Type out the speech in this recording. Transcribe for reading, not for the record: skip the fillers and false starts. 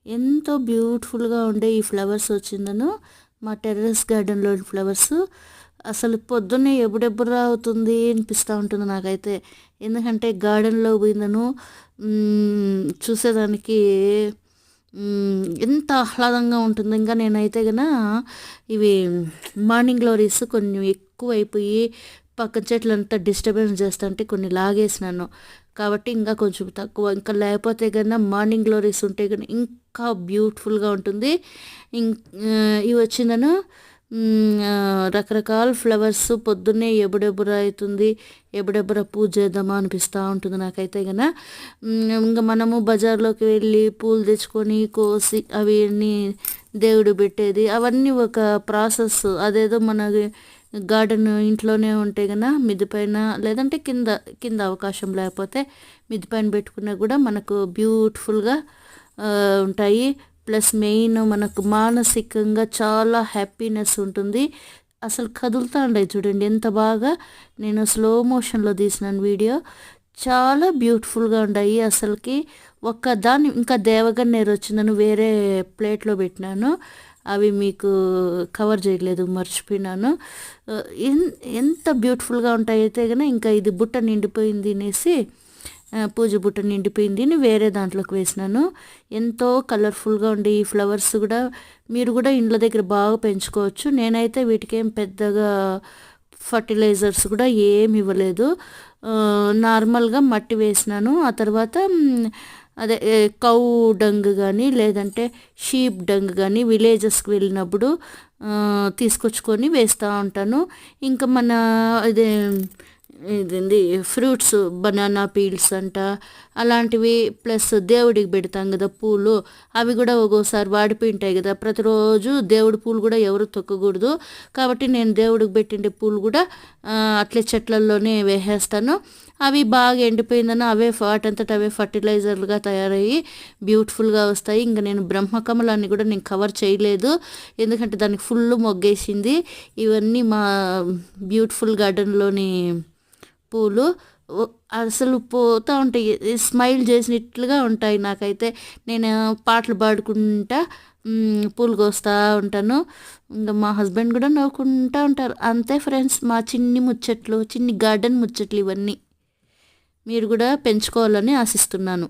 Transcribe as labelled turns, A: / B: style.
A: ఎంతో బ్యూటిఫుల్గా ఉండే ఈ ఫ్లవర్స్ వచ్చిందను మా టెర్రస్ గార్డెన్లో ఫ్లవర్స్ అసలు పొద్దున్నే ఎప్పుడెప్పుడు అవుతుంది అనిపిస్తూ ఉంటుంది నాకైతే. ఎందుకంటే గార్డెన్లో పోయిందను చూసేదానికి ఎంత ఆహ్లాదంగా ఉంటుందో. ఇంకా నేనైతే ఇవి మార్నింగ్ గ్లోరీస్ కొంచెం ఎక్కువైపోయి పక్కన చెట్లంతా డిస్టర్బెన్స్ చేస్తుంటే కొన్ని లాగేసినాను కాబట్టి ఇంకా కొంచెం తక్కువ. ఇంకా లేకపోతే మార్నింగ్ గ్లోరీస్ ఉంటే ఇంకా బ్యూటిఫుల్గా ఉంటుంది. ఇవి వచ్చిందను రకరకాల ఫ్లవర్స్ పొద్దున్నే ఎప్పుడెప్పుడు అవుతుంది, ఎప్పుడెప్పుడు పూజ చేద్దామా అనిపిస్తూ ఉంటుంది నాకైతే ఇంకా మనము బజార్లోకి వెళ్ళి పూలు తెచ్చుకొని కోసి అవి అన్నీ దేవుడు పెట్టేది అవన్నీ ఒక ప్రాసెస్. అదేదో మన గార్డెన్ ఇంట్లోనే ఉంటే మిద్ది పైన లేదంటే కింద కింద అవకాశం లేకపోతే మిద్ది పైన పెట్టుకున్నా కూడా మనకు బ్యూటిఫుల్గా ఉంటాయి. ప్లస్ మెయిన్ మనకు మానసికంగా చాలా హ్యాపీనెస్ ఉంటుంది. అసలు కదులుతూ ఉండయి చూడండి ఎంత బాగా. నేను స్లో మోషన్లో తీసినాను వీడియో. చాలా బ్యూటిఫుల్గా ఉన్నాయి అసలుకి. ఒక్కదాన్ని ఇంకా దేవగన్నేరు వచ్చిందని వేరే ప్లేట్లో పెట్టినాను, అవి మీకు కవర్ చేయలేదు, మర్చిపోయినాను. ఎంత బ్యూటిఫుల్గా ఉంటాయి అయితే ఇంకా ఇది బుట్ట నిండిపోయింది అనేసి పూజ బుట్ట నిండిపోయింది అని వేరే దాంట్లోకి వేసినాను. ఎంతో కలర్ఫుల్గా ఉండే ఈ ఫ్లవర్స్ కూడా మీరు కూడా ఇండ్ల దగ్గర బాగా పెంచుకోవచ్చు. నేనైతే వీటికేం పెద్దగా ఫర్టిలైజర్స్ కూడా ఏమి ఇవ్వలేదు, నార్మల్గా మట్టి వేసినాను. ఆ తర్వాత అదే కౌ డంగ్ కానీ లేదంటే షీప్ డంగ్ కానీ విలేజెస్కి వెళ్ళినప్పుడు తీసుకొచ్చుకొని వేస్తూ ఉంటాను. ఇంకా మన ఇదేంది ఫ్రూట్స్ బనానా పీల్స్ అంట అలాంటివి, ప్లస్ దేవుడికి పెడతాం కదా పూలు, అవి కూడా ఒక్కోసారి వాడిపోయి ఉంటాయి కదా. ప్రతిరోజు దేవుడి పూలు కూడా ఎవరు తొక్కకూడదు కాబట్టి నేను దేవుడికి పెట్టిండే పూలు కూడా అట్లే చెట్లల్లోనే వేసేస్తాను. అవి బాగా ఎండిపోయిందని అవే వాటంతట అవే ఫర్టిలైజర్లుగా తయారయ్యి బ్యూటిఫుల్గా వస్తాయి. ఇంకా నేను బ్రహ్మకమలాన్ని కూడా నేను కవర్ చేయలేదు ఎందుకంటే దానికి ఫుల్ మొగ్గేసింది. ఇవన్నీ మా బ్యూటిఫుల్ గార్డెన్లోని పూలు అసలు పోతూ ఉంటాయి, స్మైల్ చేసినట్లుగా ఉంటాయి. నాకైతే నేను పాటలు పాడుకుంటా పూలు కోస్తూ ఉంటాను. ఇంకా మా హస్బెండ్ కూడా నవ్వుకుంటూ ఉంటారు. అంతే ఫ్రెండ్స్, మా చిన్ని ముచ్చట్లు, చిన్ని గార్డెన్ ముచ్చట్లు ఇవన్నీ. మీరు కూడా పెంచుకోవాలని ఆశిస్తున్నాను.